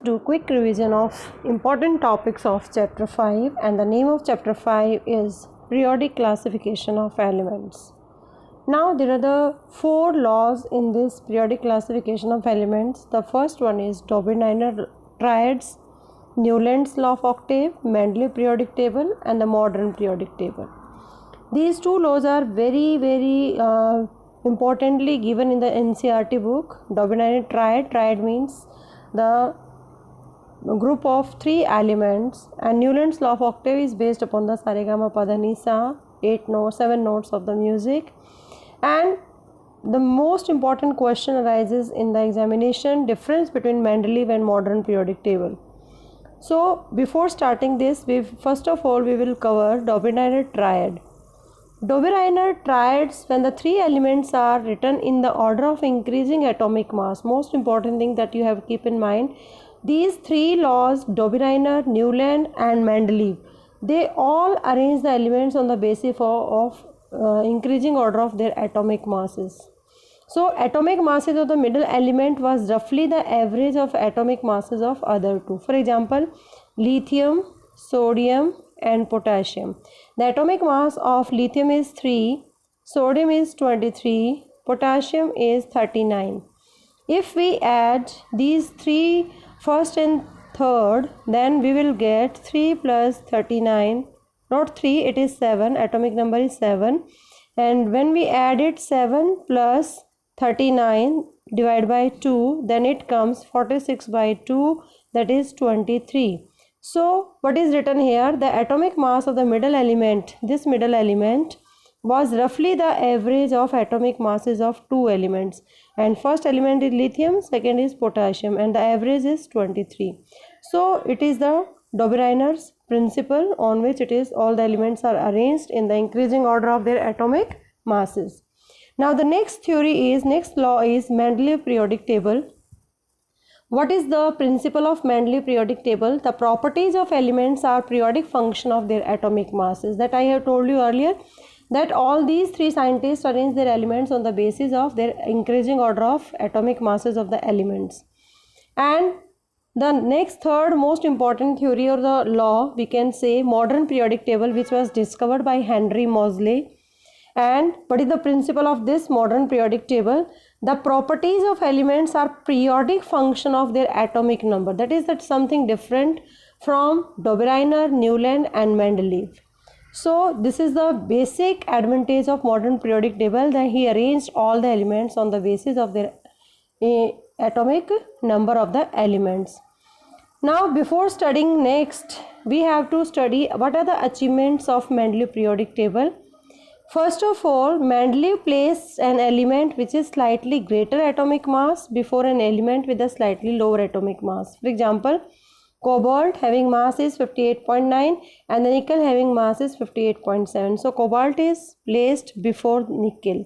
do quick revision of important topics of chapter 5, and the name of chapter 5 is periodic classification of elements. Now there are the 4 laws in this periodic classification of elements. The first one is Dobby-Nainer triads, Newland's law of octave, Mendeleev periodic table, and the modern periodic table. These 2 laws are very importantly given in the NCERT book. Dobby-Nainer triad means the group of 3 elements, and Newland's law of octave is based upon the Saregama Padanisa 7 notes of the music. And the most important question arises in the examination: difference between Mendeleev and modern periodic table. So before starting this, first of all we will cover Dobby-Nainer triad. Dobby-Nainer triads, when the 3 elements are written in the order of increasing atomic mass. Most important thing that you have to keep in mind, these 3 laws, Dobby-Nainer, Newland and Mendeleev, they all arrange the elements on the basis of increasing order of their atomic masses. So atomic masses of the middle element was roughly the average of atomic masses of other 2. For example, lithium, sodium and potassium. The atomic mass of lithium is 3, sodium is 23, potassium is 39. If we add these 3 first and third, then we will get 3 plus 39, not 3, it is 7, atomic number is 7, and when we add it 7 plus 39 divided by 2, then it comes 46 by 2, that is 23. So what is written here, the atomic mass of the middle element, this middle element, was roughly the average of atomic masses of 2 elements, and first element is lithium, second is potassium, and the average is 23. So it is the Dobby-Nainer's principle on which it is all the elements are arranged in the increasing order of their atomic masses. Now the next law is Mendeleev periodic table. What is the principle of Mendeleev periodic table? The properties of elements are periodic function of their atomic masses. That I have told you earlier, that all these 3 scientists arrange their elements on the basis of their increasing order of atomic masses of the elements. And the next third most important theory or the law, we can say modern periodic table, which was discovered by Henry Moseley. And what is the principle of this modern periodic table? The properties of elements are periodic function of their atomic number. That is something different from Dobby-Nainer, Newland and Mendeleev. So this is the basic advantage of modern periodic table, that he arranged all the elements on the basis of their atomic number of the elements. Now before studying next, we have to study what are the achievements of Mendeleev periodic table. First of all, Mendeleev placed an element which is slightly greater atomic mass before an element with a slightly lower atomic mass. For example, cobalt having mass is 58.9 and the nickel having mass is 58.7. So cobalt is placed before nickel.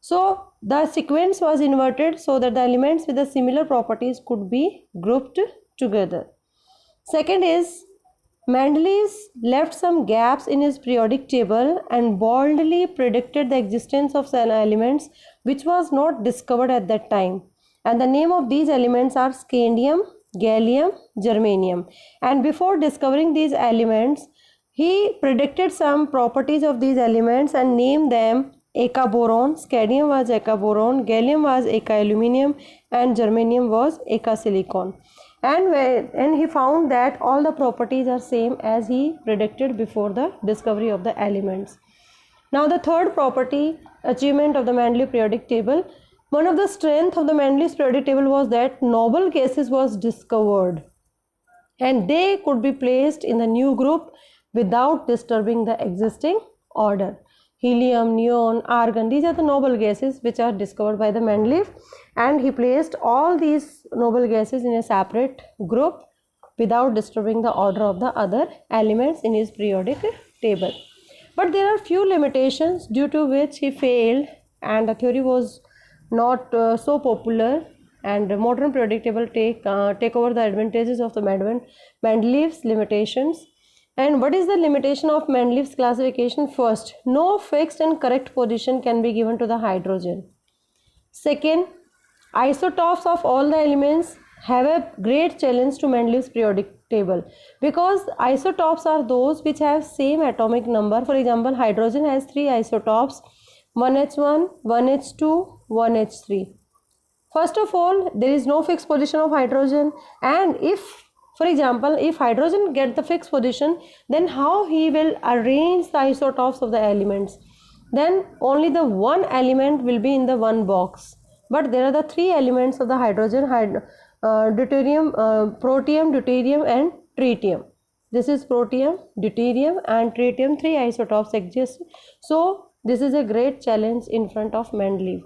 So the sequence was inverted so that the elements with the similar properties could be grouped together. Second is, Mendeleev left some gaps in his periodic table and boldly predicted the existence of some elements which was not discovered at that time. And the name of these elements are scandium, gallium, germanium. And before discovering these elements, he predicted some properties of these elements and named them Eka boron. Scandium was Eka boron, gallium was Eka aluminum, and germanium was Eka silicon. And he found that all the properties are same as he predicted before the discovery of the elements. Now the third property, achievement of the Mendeleev periodic table. One of the strengths of the Mendeleev periodic table was that noble gases was discovered and they could be placed in the new group without disturbing the existing order. Helium, neon, argon, these are the noble gases which are discovered by the Mendeleev, and he placed all these noble gases in a separate group without disturbing the order of the other elements in his periodic table. But there are few limitations due to which he failed and the theory was not so popular, and modern periodic table take over the advantages of the Mendeleev's limitations. And what is the limitation of Mendeleev's classification? First, no fixed and correct position can be given to the hydrogen. Second, isotopes of all the elements have a great challenge to Mendeleev's periodic table, because isotopes are those which have same atomic number. For example, hydrogen has 3 isotopes, 1h1, 1h2, 1h3. First of all, there is no fixed position of hydrogen, and if, for example, if hydrogen get the fixed position, then how he will arrange the isotopes of the elements? Then only the one element will be in the one box, but there are the 3 elements of the hydrogen, deuterium, protium, deuterium and tritium. This is protium, deuterium and tritium, 3 isotopes exist. So this is a great challenge in front of Mendeleev.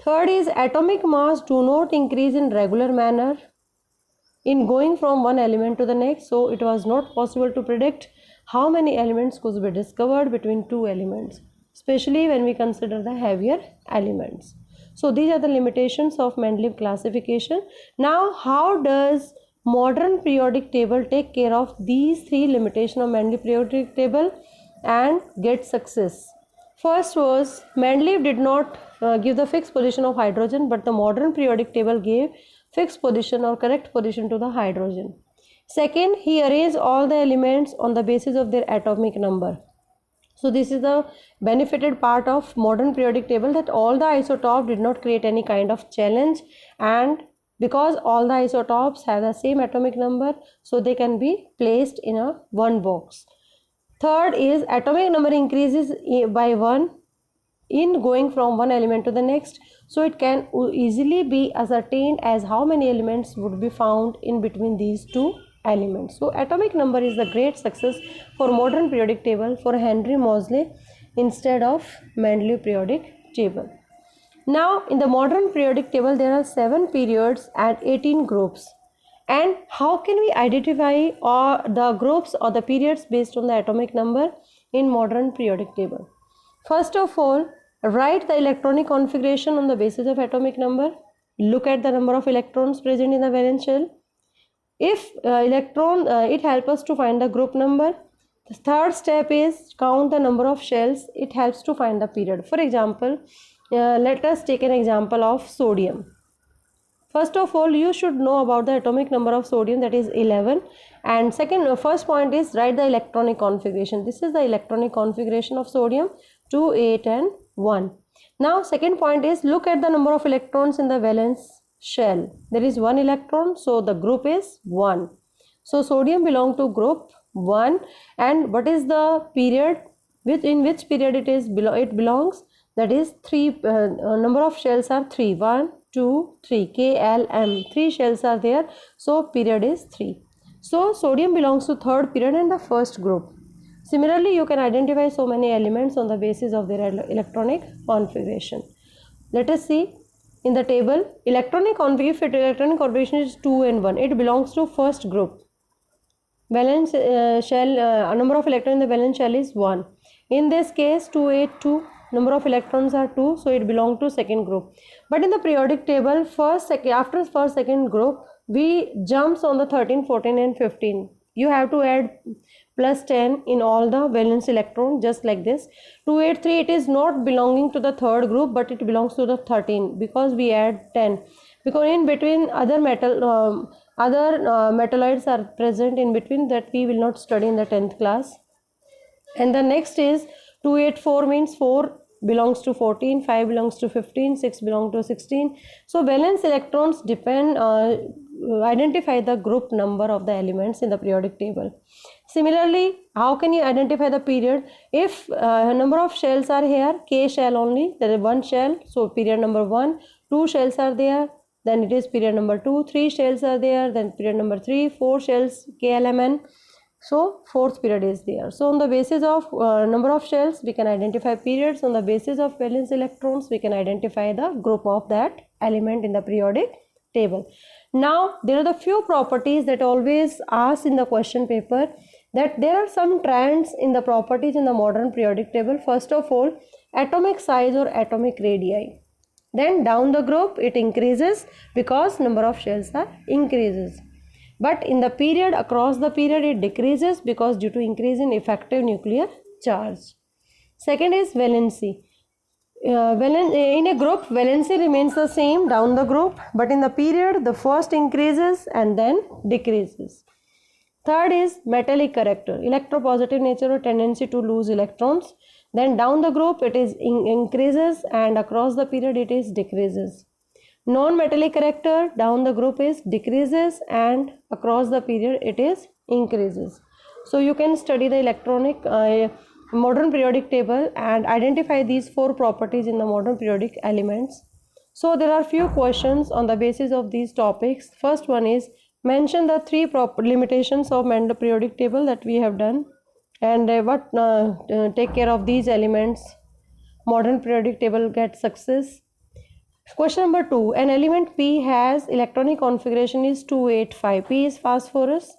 Third is atomic mass do not increase in regular manner in going from one element to the next, so it was not possible to predict how many elements could be discovered between 2 elements, especially when we consider the heavier elements. So these are the limitations of Mendeleev classification. Now, how does modern periodic table take care of these 3 limitations of Mendeleev periodic table and get success? First was, Mendeleev did not give the fixed position of hydrogen, but the modern periodic table gave fixed position or correct position to the hydrogen. Second, he arranged all the elements on the basis of their atomic number. So this is the benefited part of modern periodic table, that all the isotopes did not create any kind of challenge, and because all the isotopes have the same atomic number, so they can be placed in a one box. Third is atomic number increases by 1 in going from one element to the next, so it can easily be ascertained as how many elements would be found in between these 2 elements. So atomic number is the great success for modern periodic table for Henry Moseley instead of Mendeleev periodic table. Now in the modern periodic table there are 7 periods and 18 groups. And how can we identify the groups or the periods based on the atomic number in modern periodic table? First of all, write the electronic configuration on the basis of atomic number. Look at the number of electrons present in the valence shell. If it helps us to find the group number. The third step is count the number of shells. It helps to find the period. For example, let us take an example of sodium. First of all, you should know about the atomic number of sodium, that is 11, and first point is write the electronic configuration. This is the electronic configuration of sodium, 2, 8 and 1. Now second point is look at the number of electrons in the valence shell. There is 1 electron, so the group is 1. So sodium belongs to group 1, and what is the period, in which period it belongs? That is 3. Number of shells are 3, 1, 2, 3, K, L, M. 3 shells are there, so period is 3. So sodium belongs to third period and the first group. Similarly, you can identify so many elements on the basis of their electronic configuration. Let us see in the table electronic configuration is 2 and 1. It belongs to first group. Valence shell, number of electrons in the valence shell is 1. In this case 2, 8, 2. Number of electrons are 2, so it belongs to second group. But in the periodic table, after first second group, we jumps on the 13, 14 and 15. You have to add plus 10 in all the valence electron, just like this. 283, it is not belonging to the third group, but it belongs to the 13 because we add 10. Because in between other metalloids are present in between, that we will not study in the 10th class. And the next is 284 means 4 belongs to 14, 5 belongs to 15, 6 belongs to 16. So valence electrons identify the group number of the elements in the periodic table. Similarly, how can you identify the period? If number of shells are here, K shell only, there is 1 shell, so period number 1. 2 shells are there, then it is period number 2. 3 shells are there, then period number 3. 4 shells, KLMN. So fourth period is there. So on the basis of number of shells, we can identify periods. On the basis of valence electrons, we can identify the group of that element in the periodic table. Now there are the few properties that always asked in the question paper, that there are some trends in the properties in the modern periodic table. First of all, atomic size or atomic radii. Then down the group it increases because number of shells are increases. But in the period, across the period, it decreases because due to increase in effective nuclear charge. Second is valency. in a group, valency remains the same down the group, but in the period, the first increases and then decreases. Third is metallic character, electropositive nature or tendency to lose electrons. Then down the group, it is increases, and across the period, it is decreases. Non-metallic character, down the group is decreases, and across the period, it is increases. So you can study the electronic modern periodic table and identify these 4 properties in the modern periodic elements. So there are few questions on the basis of these topics. First one is, mention the 3 limitations of modern periodic table that we have done, and take care of these elements, modern periodic table gets success. Question number 2, an element P has electronic configuration is 285. P is phosphorus.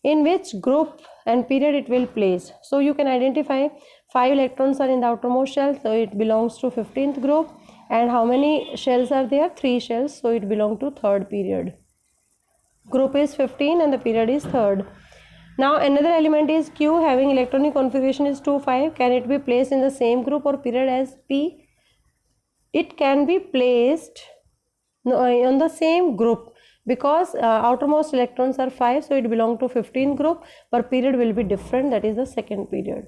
In which group and period it will place? So you can identify 5 electrons are in the outermost shell, so it belongs to 15th group. And how many shells are there? 3 shells, so it belongs to 3rd period. Group is 15 and the period is 3rd. Now another element is Q having electronic configuration is 25. Can it be placed in the same group or period as P? It can be placed on the same group, because outermost electrons are 5, so it belongs to 15 group, but period will be different, that is the 2nd period.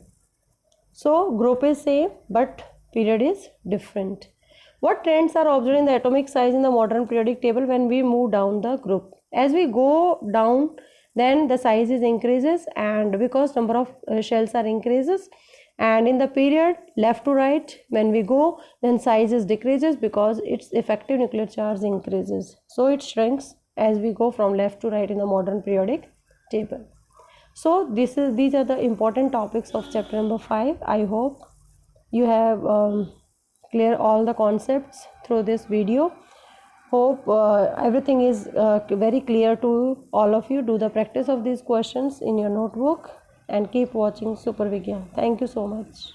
So group is same but period is different. What trends are observed in the atomic size in the modern periodic table when we move down the group? As we go down, then the size is increases, and because number of shells are increases, and in the period left to right when we go, then size is decreases because its effective nuclear charge increases, so it shrinks as we go from left to right in the modern periodic table. So these are the important topics of chapter number 5. I hope you have clear all the concepts through this video. Hope everything is very clear to all of you. Do the practice of these questions in your notebook and keep watching Super Vigyan. Thank you so much.